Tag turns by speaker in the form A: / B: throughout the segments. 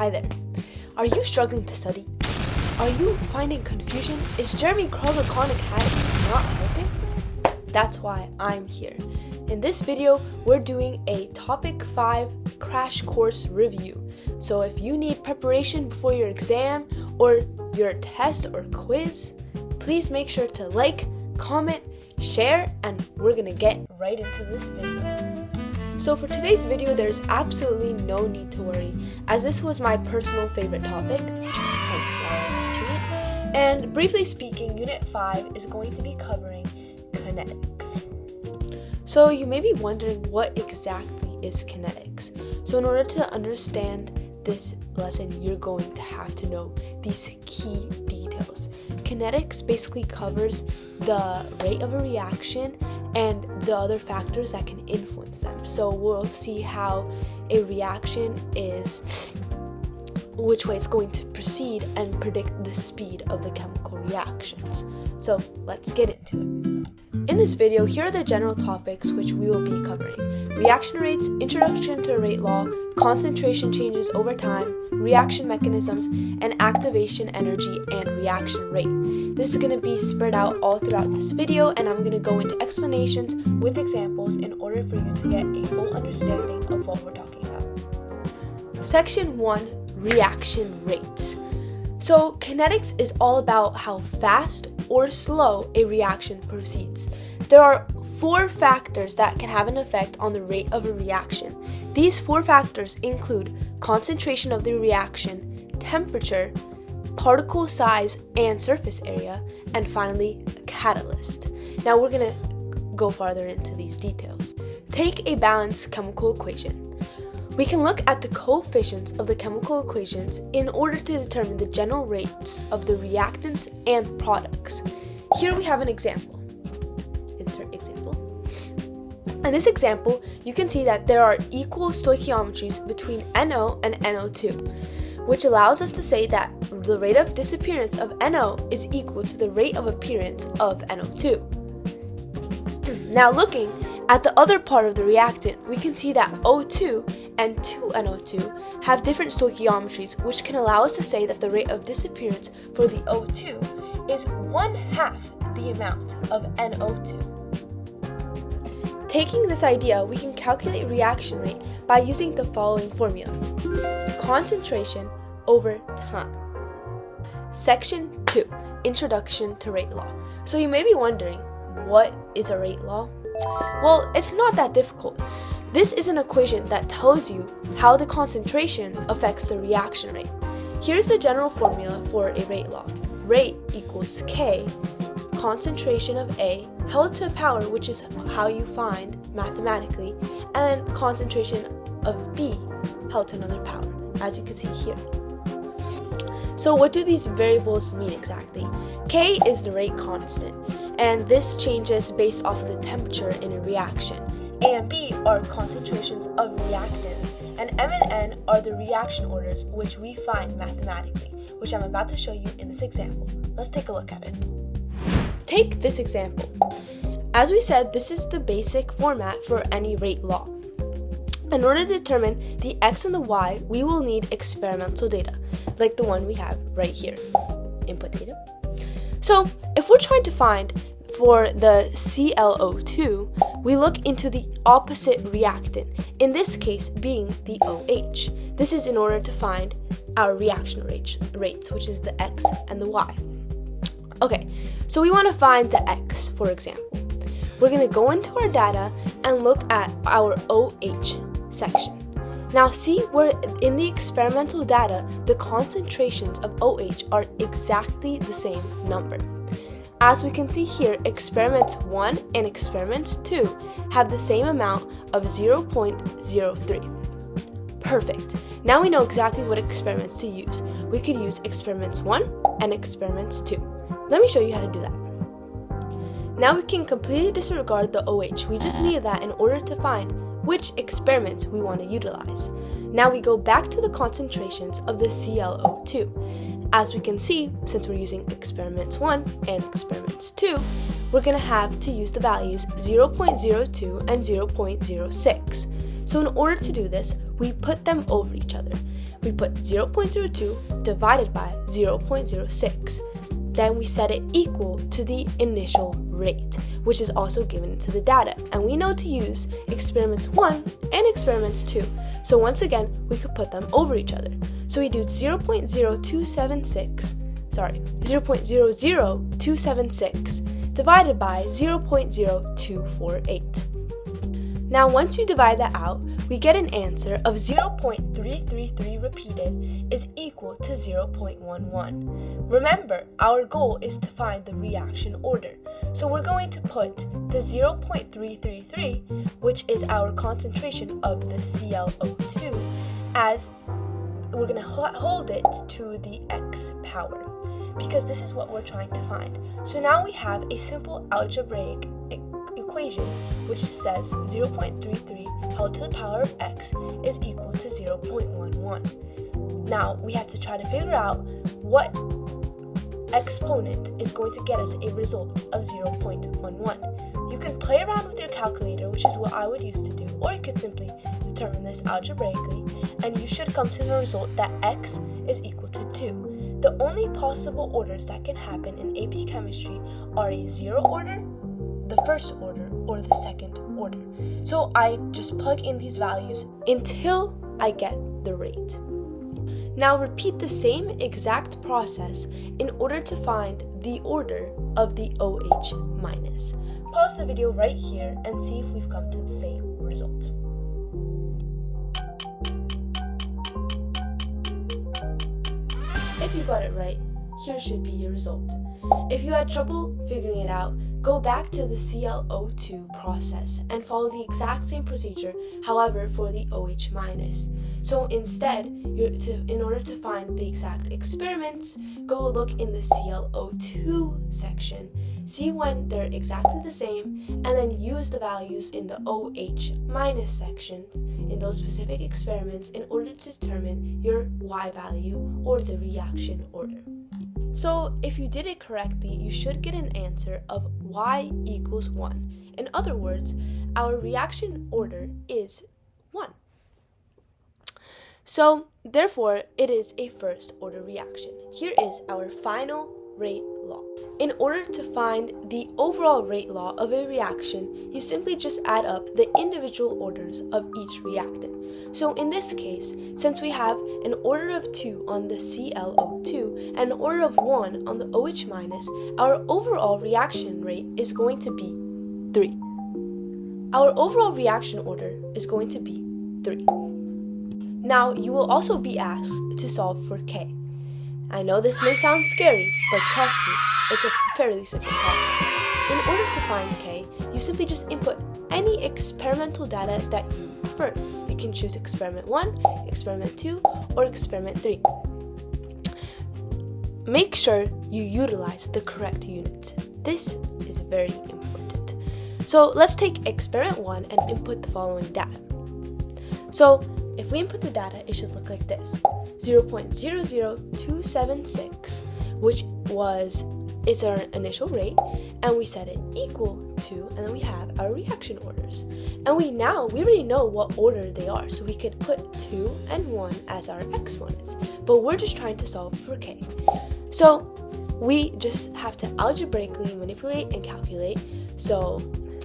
A: Hi there. Are you struggling to study? Are you finding confusion? Is Jeremy Crawler Khan Academy not helping? That's why I'm here. In this video, we're doing a Topic 5 crash course review. So if you need preparation before your exam or your test or quiz, please make sure to like, comment, share, and we're gonna get right into this video. So for today's video, there's absolutely no need to worry, as this was my personal favorite topic, hence why I'm teaching it. And briefly speaking, Unit 5 is going to be covering kinetics. So you may be wondering, what exactly is kinetics? So in order to understand this lesson, you're going to have to know these key details. Kinetics basically covers the rate of a reaction and the other factors that can influence them. So we'll see how a reaction is, which way it's going to proceed, and predict the speed of the chemical reactions. So let's get into it. In this video, here are the general topics which we will be covering: reaction rates, introduction to rate law, concentration changes over time, reaction mechanisms, and activation energy and reaction rate. This is going to be spread out all throughout this video, and I'm going to go into explanations with examples in order for you to get a full understanding of what we're talking about. Section 1, reaction rates. So kinetics is all about how fast or slow a reaction proceeds. There are 4 factors that can have an effect on the rate of a reaction. These 4 factors include concentration of the reaction, temperature, particle size and surface area, and finally, catalyst. Now we're going to go farther into these details. Take a balanced chemical equation. We can look at the coefficients of the chemical equations in order to determine the general rates of the reactants and products. Here we have an example. Insert example. In this example, you can see that there are equal stoichiometries between NO and NO2, which allows us to say that the rate of disappearance of NO is equal to the rate of appearance of NO2. Now looking at the other part of the reactant, we can see that O2 and 2NO2 have different stoichiometries, which can allow us to say that the rate of disappearance for the O2 is 1/2 the amount of NO2. Taking this idea, we can calculate reaction rate by using the following formula: concentration over time. Section 2, Introduction to Rate Law. So you may be wondering, what is a rate law? Well, it's not that difficult. This is an equation that tells you how the concentration affects the reaction rate. Here's the general formula for a rate law. Rate equals K, concentration of A, held to a power, which is how you find mathematically, and then concentration of B, held to another power, as you can see here. So what do these variables mean exactly? K is the rate constant, and this changes based off of the temperature in a reaction. A and B are concentrations of reactants, and M and N are the reaction orders, which we find mathematically, which I'm about to show you in this example. Let's take a look at it. Take this example. As we said, this is the basic format for any rate law. In order to determine the X and the Y, we will need experimental data, like the one we have right here, input data. So if we're trying to find for the ClO2, we look into the opposite reactant, in this case being the OH. This is in order to find our reaction rates, which is the X and the Y. Okay, so we want to find the X, for example. We're going to go into our data and look at our OH section. Now see where in the experimental data, the concentrations of OH are exactly the same number. As we can see here, experiments 1 and experiments 2 have the same amount of 0.03. Perfect. Now we know exactly what experiments to use. We could use experiments 1 and experiments 2. Let me show you how to do that. Now we can completely disregard the OH. We just needed that in order to find which experiments we want to utilize. Now we go back to the concentrations of the ClO2. As we can see, since we're using experiments 1 and experiments 2, we're going to have to use the values 0.02 and 0.06. So in order to do this, we put them over each other. we put 0.02 divided by 0.06. Then we set it equal to the initial rate, which is also given to the data. And we know to use experiments 1 and experiments 2. So once again, we could put them over each other. So we do 0.00276 divided by 0.0248. Now once you divide that out, we get an answer of 0.333 repeated is equal to 0.11. Remember, our goal is to find the reaction order. So we're going to put the 0.333, which is our concentration of the ClO2, as we're going to hold it to the x power, because this is what we're trying to find. So now we have a simple algebraic equation which says 0.33 held to the power of x is equal to 0.11. Now we have to try to figure out what exponent is going to get us a result of 0.11. You can play around with your calculator, which is what I would use to do, or you could simply determine this algebraically, and you should come to the result that x is equal to 2. The only possible orders that can happen in AP Chemistry are a 0 order, the first order, or the second order. So I just plug in these values until I get the rate. Now repeat the same exact process in order to find the order of the OH minus. Pause the video right here and see if we've come to the same result. If you got it right, here should be your result. If you had trouble figuring it out, go back to the ClO2 process and follow the exact same procedure, however, for the OH minus. So instead, in order to find the exact experiments, go look in the ClO2 section, see when they're exactly the same, and then use the values in the OH minus section in those specific experiments in order to determine your Y value or the reaction order. So if you did it correctly, you should get an answer of Y equals 1. In other words, our reaction order is 1. So therefore, it is a first order reaction. Here is our final rate law. In order to find the overall rate law of a reaction, you simply just add up the individual orders of each reactant. So in this case, since we have an order of 2 on the ClO2 and an order of 1 on the OH minus, our overall reaction rate is going to be 3. Our overall reaction order is going to be 3. Now, you will also be asked to solve for K. I know this may sound scary, but trust me, it's a fairly simple process. In order to find K, you simply just input any experimental data that you prefer. You can choose experiment 1, experiment 2, or experiment 3. Make sure you utilize the correct units. This is very important. So let's take experiment 1 and input the following data. So if we input the data, it should look like this. 0.00276, which it's our initial rate, and we set it equal to, and then we have our reaction orders. And we already know what order they are, so we could put 2 and 1 as our exponents, but we're just trying to solve for K. So we just have to algebraically manipulate and calculate. So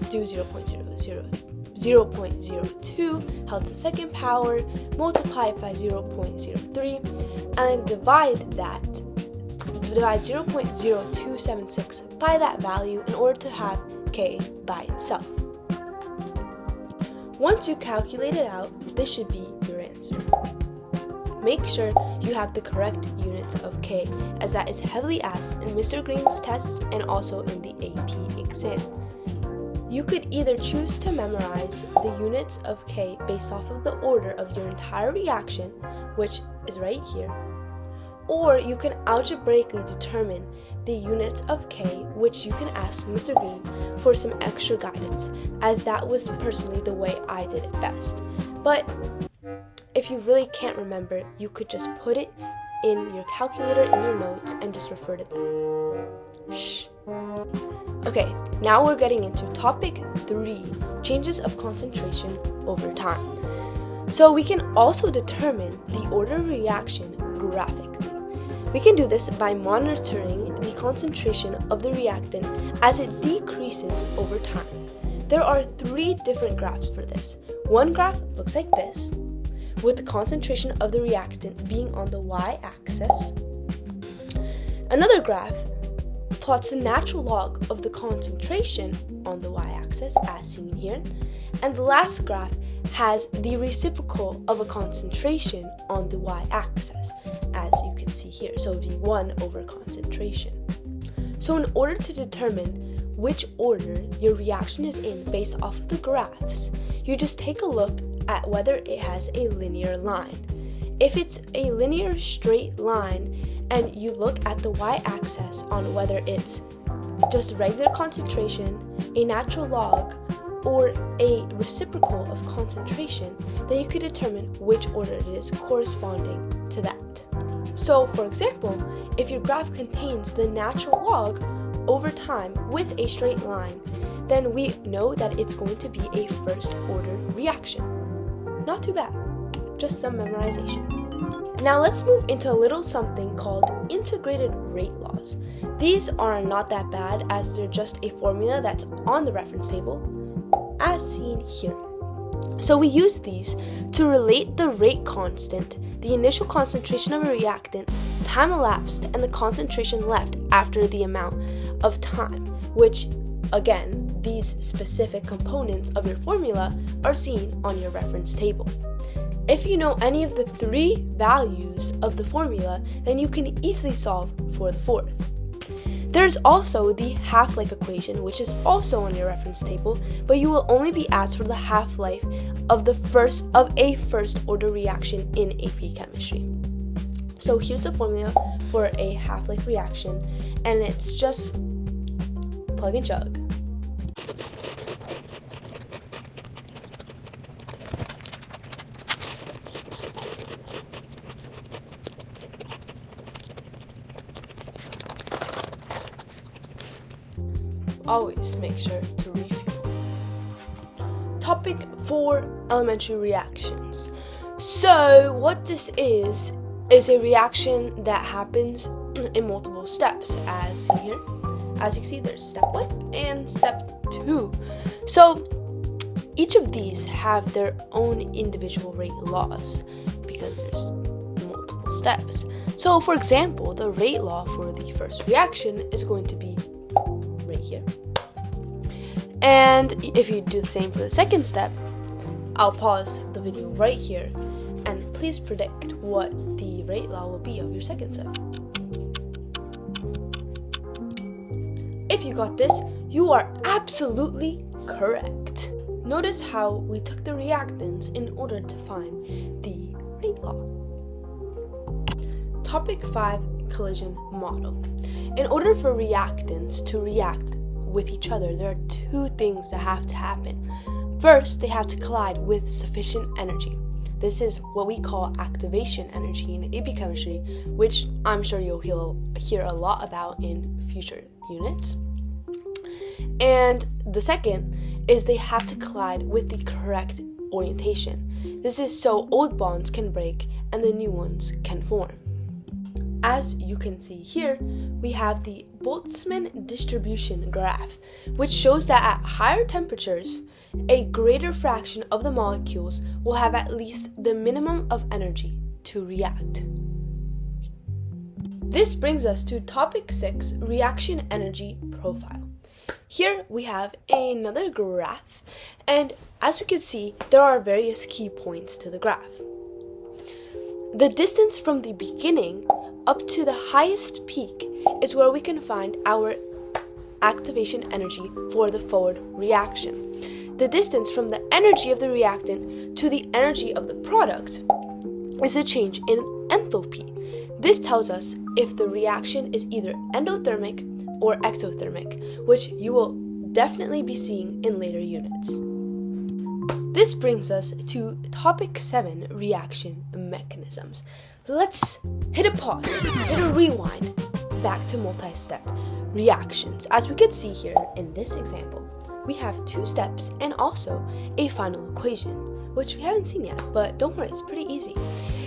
A: do 0.02 held to the second power, multiply it by 0.03, and divide 0.0276 by that value in order to have K by itself. Once you calculate it out, this should be your answer. Make sure you have the correct units of K, as that is heavily asked in Mr. Green's tests and also in the AP exam. You could either choose to memorize the units of K based off of the order of your entire reaction, which is right here, or you can algebraically determine the units of K, which you can ask Mr. Green for some extra guidance, as that was personally the way I did it best. But if you really can't remember, you could just put it in your calculator in your notes and just refer to them. Shh. Okay, now we're getting into topic 3, changes of concentration over time. So we can also determine the order of reaction graphically. We can do this by monitoring the concentration of the reactant as it decreases over time. There are 3 different graphs for this. One graph looks like this, with the concentration of the reactant being on the y-axis. Another graph plots the natural log of the concentration on the y-axis, as seen here. And the last graph has the reciprocal of a concentration on the y-axis, as you can see here. So it would be 1 over concentration. So in order to determine which order your reaction is in based off of the graphs, you just take a look at whether it has a linear line. If it's a linear straight line and you look at the y-axis on whether it's just regular concentration, a natural log, or a reciprocal of concentration, then you could determine which order it is corresponding to that. So for example, if your graph contains the natural log over time with a straight line, then we know that it's going to be a first order reaction. Not too bad, just some memorization. Now let's move into a little something called integrated rate laws. These are not that bad as they're just a formula that's on the reference table, as seen here. So we use these to relate the rate constant, the initial concentration of a reactant, time elapsed, and the concentration left after the amount of time, which again, these specific components of your formula are seen on your reference table. If you know any of the 3 values of the formula, then you can easily solve for the 4th. There's also the half-life equation, which is also on your reference table, but you will only be asked for the half-life of a first order reaction in AP Chemistry. So here's the formula for a half-life reaction, and it's just plug and chug. Always make sure to refuel. Topic 4, elementary reactions. So what this is a reaction that happens in multiple steps, as seen here. As you can see, there's step 1 and step 2. So each of these have their own individual rate laws because there's multiple steps. So for example, the rate law for the first reaction is going to be right here. And if you do the same for the second step, I'll pause the video right here and please predict what the rate law will be of your second step. If you got this, you are absolutely correct. Notice how we took the reactants in order to find the rate law. Topic 5, collision model. In order for reactants to react with each other, there are 2 things that have to happen. First, they have to collide with sufficient energy. This is what we call activation energy in AP Chemistry, which I'm sure you'll hear a lot about in future units. And the second is they have to collide with the correct orientation. This is so old bonds can break and the new ones can form. As you can see here, we have the Boltzmann distribution graph, which shows that at higher temperatures, a greater fraction of the molecules will have at least the minimum of energy to react. This brings us to topic 6, reaction energy profile. Here we have another graph, and as we can see, there are various key points to the graph. The distance from the beginning up to the highest peak is where we can find our activation energy for the forward reaction. The distance from the energy of the reactant to the energy of the product is a change in enthalpy. This tells us if the reaction is either endothermic or exothermic, which you will definitely be seeing in later units. This brings us to topic 7, reaction mechanisms. Let's hit a pause, hit a rewind, back to multi-step reactions. As we can see here in this example, we have 2 steps and also a final equation, which we haven't seen yet, but don't worry, it's pretty easy.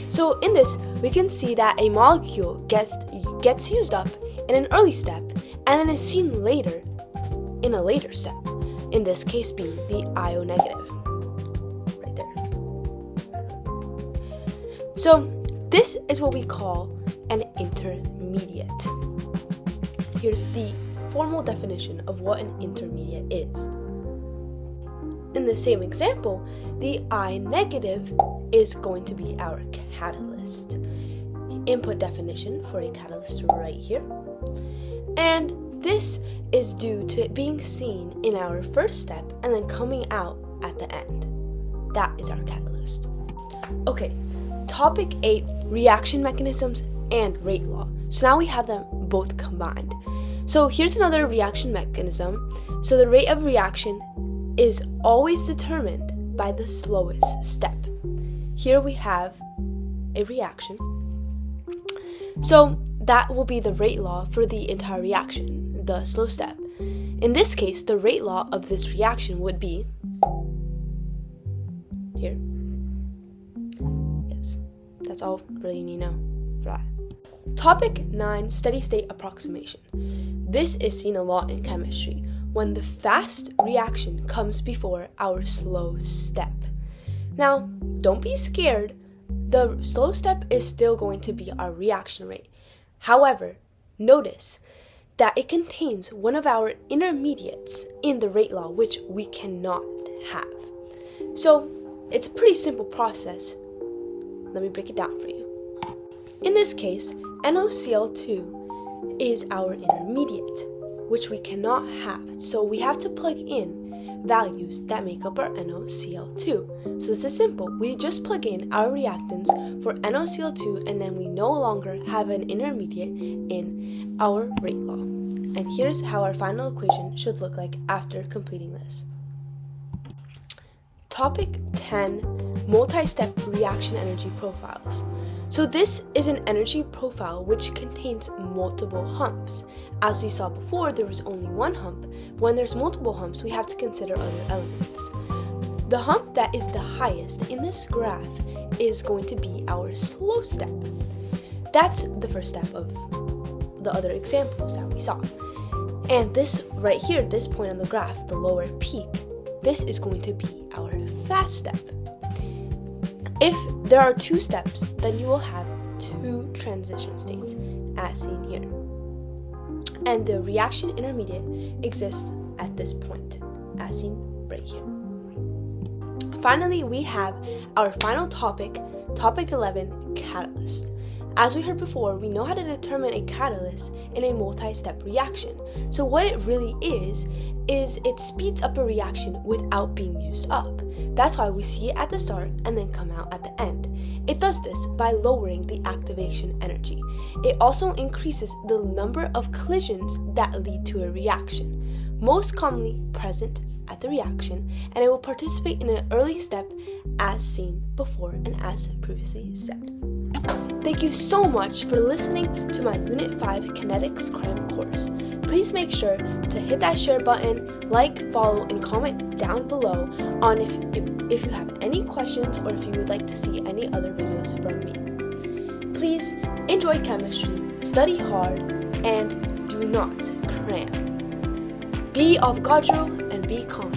A: So in this, we can see that a molecule gets used up in an early step and then is seen later in a later step, in this case being the IO negative. Right there. So this is what we call an intermediate. Here's the formal definition of what an intermediate is. In the same example, the I negative is going to be our catalyst. Input definition for a catalyst right here. And this is due to it being seen in our first step and then coming out at the end. That is our catalyst. Okay, topic 8, reaction mechanisms and rate law. So now we have them both combined. So here's another reaction mechanism. So the rate of reaction is always determined by the slowest step. Here we have a reaction. So that will be the rate law for the entire reaction, the slow step. In this case, the rate law of this reaction would be here. Yes, that's all really you need to know for that. Topic 9, steady state approximation. This is seen a lot in chemistry when the fast reaction comes before our slow step. Now, don't be scared. The slow step is still going to be our reaction rate. However, notice that it contains one of our intermediates in the rate law, which we cannot have. So, it's a pretty simple process. Let me break it down for you. In this case, NaCl2 is our intermediate, which we cannot have. So we have to plug in values that make up our NaCl2. So this is simple. We just plug in our reactants for NaCl2 and then we no longer have an intermediate in our rate law. And here's how our final equation should look like after completing this. Topic 10, multi-step reaction energy profiles. So this is an energy profile which contains multiple humps. As we saw before, there was only one hump. When there's multiple humps, we have to consider other elements. The hump that is the highest in this graph is going to be our slow step. That's the first step of the other examples that we saw. And this right here, this point on the graph, the lower peak, this is going to be our fast step. If there are two steps, then you will have two transition states, as seen here. And the reaction intermediate exists at this point, as seen right here. Finally, we have our final topic, topic 11, catalyst. As we heard before, we know how to determine a catalyst in a multi-step reaction. So what it really is it speeds up a reaction without being used up. That's why we see it at the start and then come out at the end. It does this by lowering the activation energy. It also increases the number of collisions that lead to a reaction, most commonly present at the reaction, and it will participate in an early step as seen before and as previously said. Thank you so much for listening to my Unit 5 Kinetics Cram course. Please make sure to hit that share button, like, follow, and comment down below on if you have any questions or if you would like to see any other videos from me. Please enjoy chemistry, study hard, and do not cram. Be Avogadro and be calm.